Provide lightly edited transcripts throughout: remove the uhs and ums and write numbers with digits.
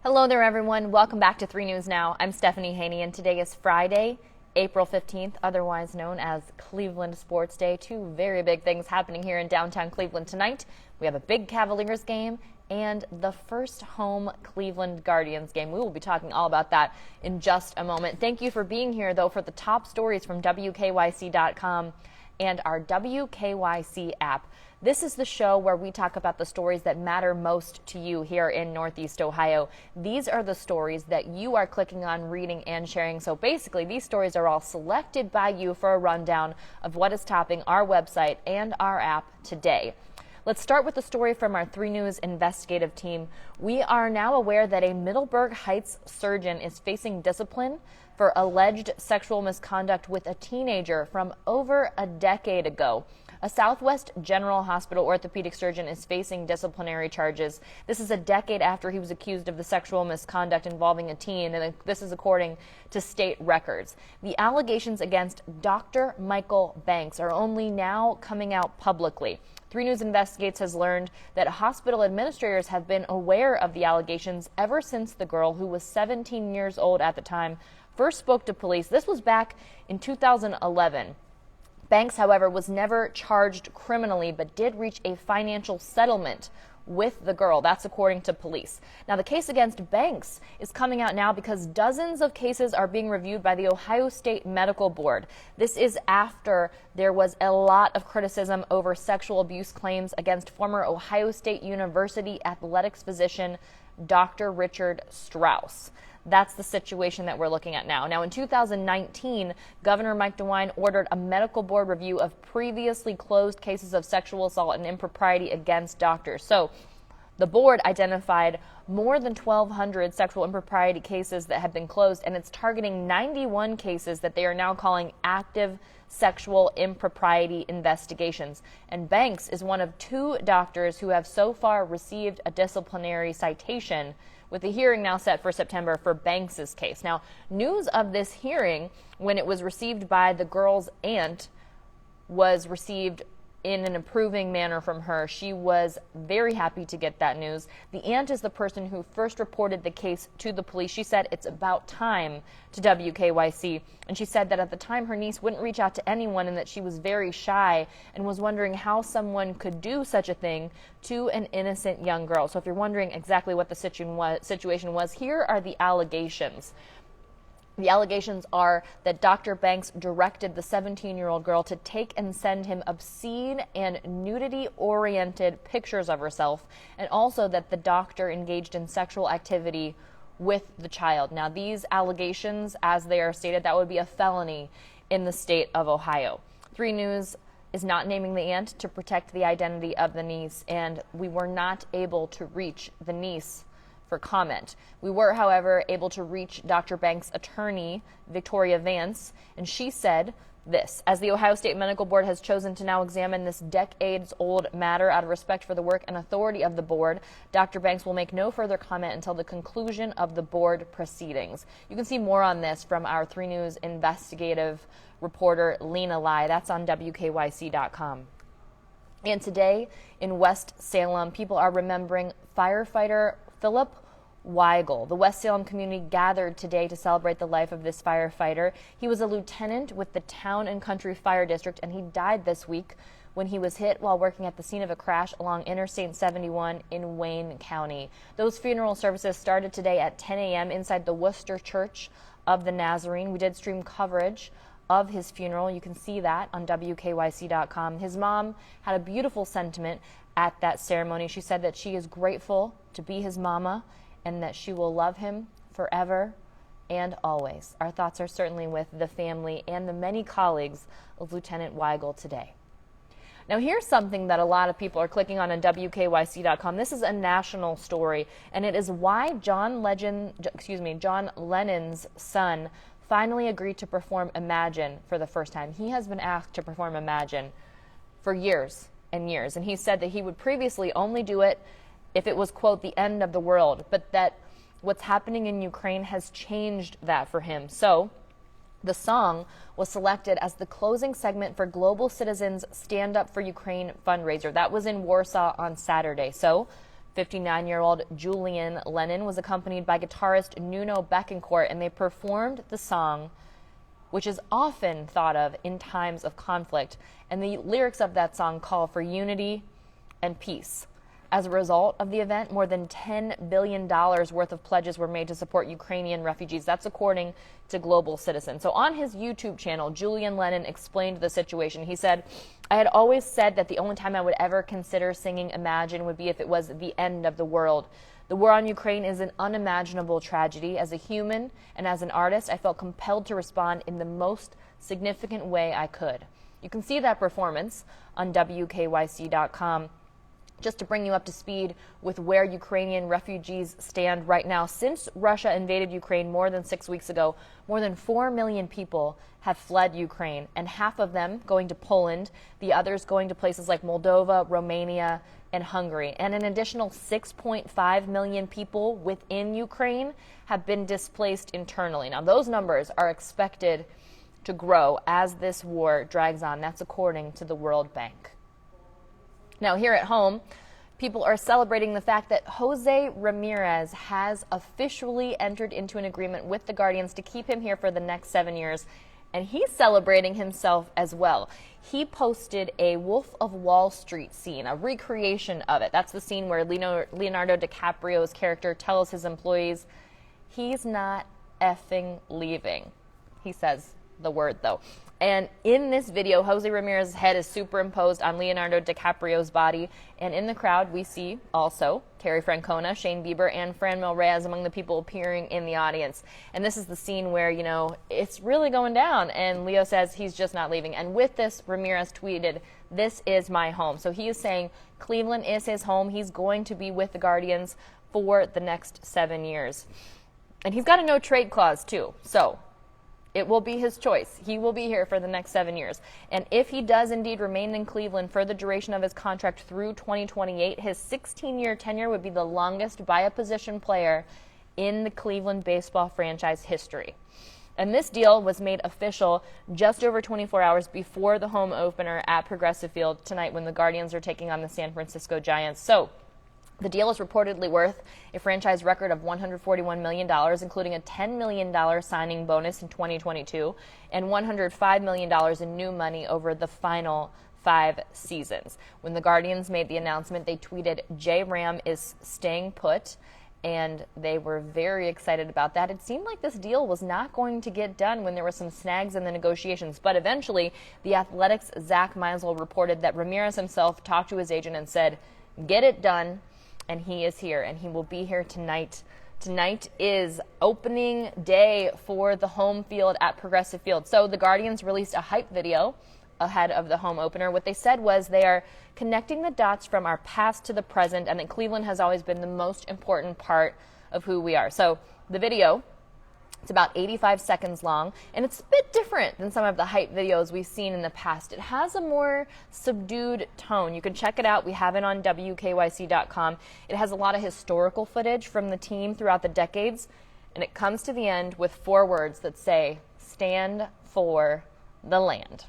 Hello there, everyone. Welcome back to 3 News Now. I'm Stephanie Haney, and today is Friday, April 15th, otherwise known as Cleveland Sports Day. Two very big things happening here in downtown Cleveland tonight. We have a big Cavaliers game and the first home Cleveland Guardians game. We will be talking all about that in just a moment. Thank you for being here, though, for the top stories from WKYC.com and our WKYC app. This is the show where we talk about the stories that matter most to you here in Northeast Ohio. These are the stories that you are clicking on, reading, and sharing. So basically, these stories are all selected by you for a rundown of what is topping our website and our app today. Let's start with the story from our 3 News investigative team. We are now aware that a Middleburg Heights surgeon is facing discipline for alleged sexual misconduct with a teenager from over a decade ago. A Southwest General Hospital orthopedic surgeon is facing disciplinary charges. This is a decade after he was accused of the sexual misconduct involving a teen, and this is according to state records. The allegations against Dr. Michael Banks are only now coming out publicly. 3 News Investigates has learned that hospital administrators have been aware of the allegations ever since the girl, who was 17 years old at the time, first spoke to police. This was back in 2011. Banks, however, was never charged criminally, but did reach a financial settlement with the girl. That's according to police. Now, the case against Banks is coming out now because dozens of cases are being reviewed by the Ohio State Medical Board. This is after there was a lot of criticism over sexual abuse claims against former Ohio State University athletics physician Dr. Richard Strauss. That's the situation that we're looking at now. Now, in 2019, Governor Mike DeWine ordered a medical board review of previously closed cases of sexual assault and impropriety against doctors. So the board identified more than 1,200 sexual impropriety cases that had been closed, and it's targeting 91 cases that they are now calling active sexual impropriety investigations. And Banks is one of 2 doctors who have so far received a disciplinary citation, with the hearing now set for September for Banks's case. Now, news of this hearing, when it was received by the girl's aunt, was received in an approving manner from her. She was very happy to get that news. The aunt is the person who first reported the case to the police. She said it's about time to WKYC, and she said that at the time her niece wouldn't reach out to anyone and that she was very shy and was wondering how someone could do such a thing to an innocent young girl. So if you're wondering exactly what the situation was, here are the allegations. The allegations are that Dr. Banks directed the 17-year-old girl to take and send him obscene and nudity-oriented pictures of herself, and also that the doctor engaged in sexual activity with the child. Now, these allegations, as they are stated, that would be a felony in the state of Ohio. 3 News is not naming the aunt to protect the identity of the niece, and we were not able to reach the niece for comment. We were, however, able to reach Dr. Banks' attorney, Victoria Vance, and she said this: as the Ohio State Medical Board has chosen to now examine this decades-old matter out of respect for the work and authority of the board, Dr. Banks will make no further comment until the conclusion of the board proceedings. You can see more on this from our 3 News investigative reporter, Lena Lai. That's on WKYC.com. And today in West Salem, people are remembering firefighter Philip Wigal. The West Salem community gathered today to celebrate the life of this firefighter. He was a lieutenant with the Town and Country Fire District, and he died this week when he was hit while working at the scene of a crash along Interstate 71 in Wayne County. Those funeral services started today at 10 a.m. inside the Worcester Church of the Nazarene. We did stream coverage of his funeral. You can see that on WKYC.com. His mom had a beautiful sentiment at that ceremony. She said that she is grateful to be his mama and that she will love him forever and always. Our thoughts are certainly with the family and the many colleagues of Lieutenant Wigal today. Now, here's something that a lot of people are clicking on WKYC.com. This is a national story, and it is why John Lennon's son finally agreed to perform Imagine for the first time. He has been asked to perform Imagine for years and years, and he said that he would previously only do it if it was, quote, the end of the world, but that what's happening in Ukraine has changed that for him. So the song was selected as the closing segment for Global Citizens Stand Up for Ukraine fundraiser. That was in Warsaw on Saturday. So 59-year-old Julian Lennon was accompanied by guitarist Nuno Betancourt, and they performed the song, which is often thought of in times of conflict. And the lyrics of that song call for unity and peace. As a result of the event, more than $10 billion worth of pledges were made to support Ukrainian refugees. That's according to Global Citizen. So on his YouTube channel, Julian Lennon explained the situation. He said, "I had always said that the only time I would ever consider singing Imagine would be if it was the end of the world. The war on Ukraine is an unimaginable tragedy. As a human and as an artist, I felt compelled to respond in the most significant way I could." You can see that performance on WKYC.com. Just to bring you up to speed with where Ukrainian refugees stand right now. Since Russia invaded Ukraine more than 6 weeks ago, more than 4 million people have fled Ukraine, and half of them going to Poland, the others going to places like Moldova, Romania, and Hungary. And an additional 6.5 million people within Ukraine have been displaced internally. Now, those numbers are expected to grow as this war drags on. That's according to the World Bank. Now, here at home, people are celebrating the fact that José Ramírez has officially entered into an agreement with the Guardians to keep him here for the next 7 years, and he's celebrating himself as well. He posted a Wolf of Wall Street scene, a recreation of it. That's the scene where Leonardo DiCaprio's character tells his employees he's not effing leaving. He says the word, though. And in this video, José Ramírez's head is superimposed on Leonardo DiCaprio's body. And in the crowd, we see also Terry Francona, Shane Bieber, and Fran Reyes among the people appearing in the audience. And this is the scene where, you know, it's really going down. And Leo says he's just not leaving. And with this, Ramírez tweeted, "This is my home." So he is saying Cleveland is his home. He's going to be with the Guardians for the next 7 years. And he's got a no-trade clause, too. So it will be his choice. He will be here for the next 7 years. And if he does indeed remain in Cleveland for the duration of his contract through 2028, his 16-year tenure would be the longest by a position player in the Cleveland baseball franchise history. And this deal was made official just over 24 hours before the home opener at Progressive Field tonight when the Guardians are taking on the San Francisco Giants. So the deal is reportedly worth a franchise record of $141 million, including a $10 million signing bonus in 2022 and $105 million in new money over the final 5 seasons. When the Guardians made the announcement, they tweeted, "J-Ram is staying put," and they were very excited about that. It seemed like this deal was not going to get done when there were some snags in the negotiations, but eventually The Athletic's Zach Meisel reported that Ramírez himself talked to his agent and said, "Get it done." And he is here, and he will be here tonight. Tonight is opening day for the home field at Progressive Field. So the Guardians released a hype video ahead of the home opener. What they said was they are connecting the dots from our past to the present, and that Cleveland has always been the most important part of who we are. So the video, it's about 85 seconds long, and it's a bit different than some of the hype videos we've seen in the past. It has a more subdued tone. You can check it out. We have it on WKYC.com. It has a lot of historical footage from the team throughout the decades, and it comes to the end with 4 words that say, "Stand for the land."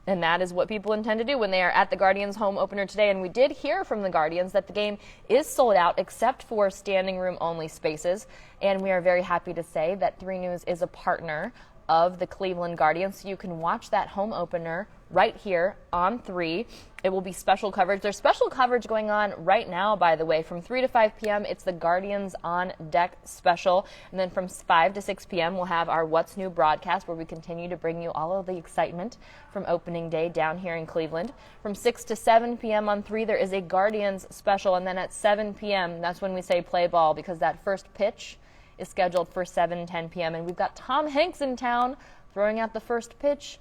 And that is what people intend to do when they are at the Guardians home opener today. And we did hear from the Guardians that the game is sold out except for standing room only spaces. And we are very happy to say that 3 News is a partner of the Cleveland Guardians. So you can watch that home opener right here on 3. It will be special coverage. There's special coverage going on right now, by the way. From 3 to 5 p.m., it's the Guardians on Deck special. And then from 5 to 6 p.m., we'll have our What's New broadcast, where we continue to bring you all of the excitement from opening day down here in Cleveland. From 6 to 7 p.m. on 3, there is a Guardians special. And then at 7 p.m., that's when we say play ball, because that first pitch is scheduled for 7:10 p.m. And we've got Tom Hanks in town throwing out the first pitch.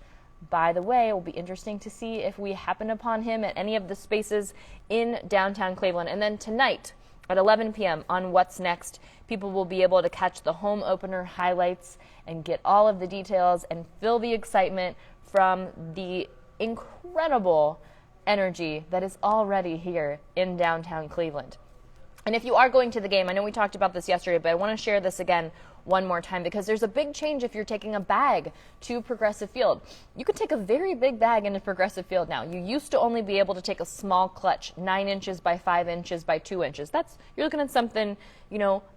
By the way, it will be interesting to see if we happen upon him at any of the spaces in downtown Cleveland. And then tonight at 11 p.m. on What's Next, people will be able to catch the home opener highlights and get all of the details and feel the excitement from the incredible energy that is already here in downtown Cleveland. And if you are going to the game, I know we talked about this yesterday, but I want to share this again. one more time, because there's a big change if you're taking a bag to Progressive Field. You can take a very big bag into Progressive Field now. You used to only be able to take a small clutch, 9 inches by 5 inches by 2 inches. You're looking at something,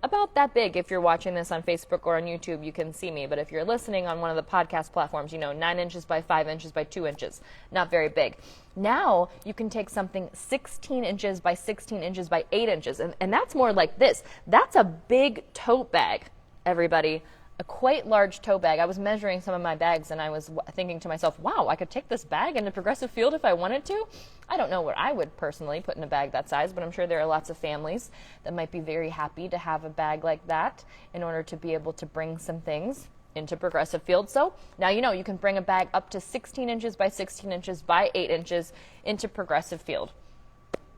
about that big. If you're watching this on Facebook or on YouTube, you can see me. But if you're listening on one of the podcast platforms, 9 inches by 5 inches by 2 inches. Not very big. Now you can take something 16 inches by 16 inches by 8 inches. And that's more like this. That's a big tote bag, everybody. A quite large tote bag. I was measuring some of my bags and I was thinking to myself, wow, I could take this bag into Progressive Field if I wanted to. I don't know what I would personally put in a bag that size, but I'm sure there are lots of families that might be very happy to have a bag like that in order to be able to bring some things into Progressive Field. So now you can bring a bag up to 16 inches by 16 inches by 8 inches into Progressive Field.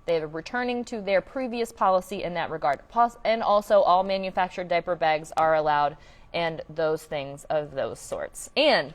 They're returning to their previous policy in that regard. And also all manufactured diaper bags are allowed and those things of those sorts. And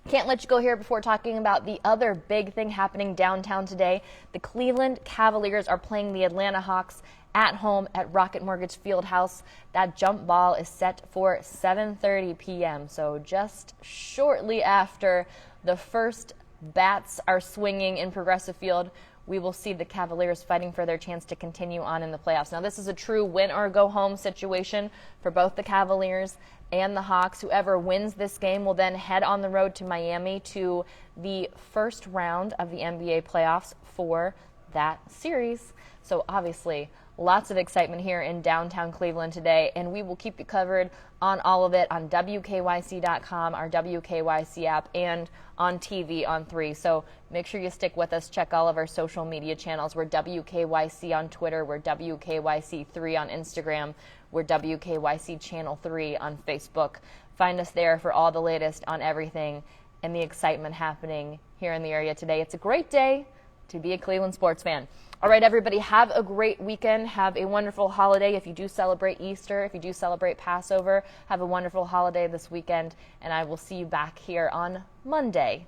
can't let you go here before talking about the other big thing happening downtown today. The Cleveland Cavaliers are playing the Atlanta Hawks at home at Rocket Mortgage Fieldhouse. That jump ball is set for 7:30 p.m. So just shortly after the first bats are swinging in Progressive Field, we will see the Cavaliers fighting for their chance to continue on in the playoffs. Now, this is a true win or go home situation for both the Cavaliers and the Hawks. Whoever wins this game will then head on the road to Miami to the first round of the NBA playoffs for that series. So obviously, lots of excitement here in downtown Cleveland today, and we will keep you covered on all of it on WKYC.com, our WKYC app, and on TV on 3. So make sure you stick with us. Check all of our social media channels. We're WKYC on Twitter. We're WKYC3 on Instagram. We're WKYC Channel 3 on Facebook. Find us there for all the latest on everything and the excitement happening here in the area today. It's a great day to be a Cleveland sports fan. All right, everybody, have a great weekend. Have a wonderful holiday. If you do celebrate Easter, if you do celebrate Passover, have a wonderful holiday this weekend. And I will see you back here on Monday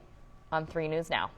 on 3 News Now.